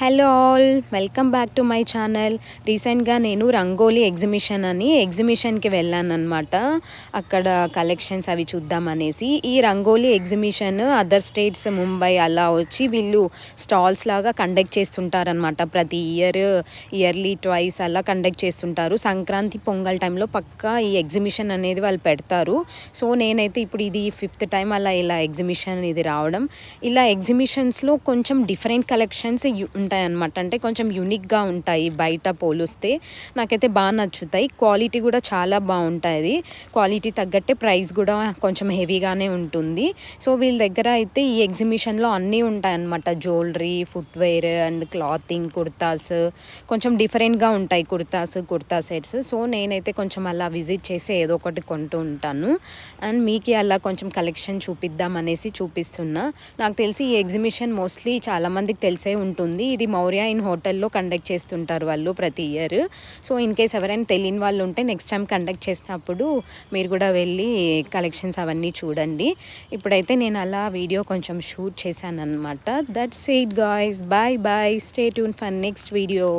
Hello all, welcome back to my channel. రీసెంట్గా నేను రంగోలీ ఎగ్జిబిషన్కి వెళ్ళాను అనమాట. అక్కడ కలెక్షన్స్ అవి చూద్దామనేసి. ఈ rangoli exhibition other states Mumbai అలా వచ్చి వీళ్ళు స్టాల్స్ లాగా కండక్ట్ చేస్తుంటారనమాట. ప్రతి ఇయర్లీ ట్వైస్ అలా కండక్ట్ చేస్తుంటారు. సంక్రాంతి పొంగల్ టైంలో పక్కా ఈ ఎగ్జిబిషన్ అనేది వాళ్ళు పెడతారు. సో నేనైతే ఇప్పుడు ఇది 5th టైం అలా ఇలా ఎగ్జిబిషన్ ఇది రావడం. ఇలా ఎగ్జిబిషన్స్లో కొంచెం డిఫరెంట్ కలెక్షన్స్ ఉంటాయన్నమాట. అంటే కొంచెం యూనిక్గా ఉంటాయి బయట పోలిస్తే. నాకైతే బాగా నచ్చుతాయి. క్వాలిటీ కూడా చాలా బాగుంటుంది. క్వాలిటీ తగ్గట్టే ప్రైస్ కూడా కొంచెం హెవీగానే ఉంటుంది. సో వీళ్ళ దగ్గర అయితే ఈ ఎగ్జిబిషన్లో అన్నీ ఉంటాయన్నమాట. Jewellery, footwear and clothing, kurtas కొంచెం డిఫరెంట్గా ఉంటాయి. కుర్తా సెట్స్. సో నేనైతే కొంచెం అలా విజిట్ చేసి ఏదో ఒకటి కొంటూ ఉంటాను. అండ్ మీకు అలా కొంచెం కలెక్షన్ చూపిద్దాం అనేసి చూపిస్తున్నా. నాకు తెలిసి ఈ ఎగ్జిబిషన్ మోస్ట్లీ చాలామందికి తెలిసే ఉంటుంది. ఇది మౌర్య ఇన్ హోటల్లో కండక్ట్ చేస్తుంటారు వాళ్ళు ప్రతి ఇయర్. సో ఇన్ కేస్ ఎవరైనా తెలియని వాళ్ళు ఉంటే నెక్స్ట్ టైం కండక్ట్ చేసినప్పుడు మీరు కూడా వెళ్ళి కలెక్షన్స్ అవన్నీ చూడండి. ఇప్పుడైతే నేను అలా వీడియో కొంచెం షూట్ చేశాను అనమాట. That's it guys, bye bye, stay tune for next video.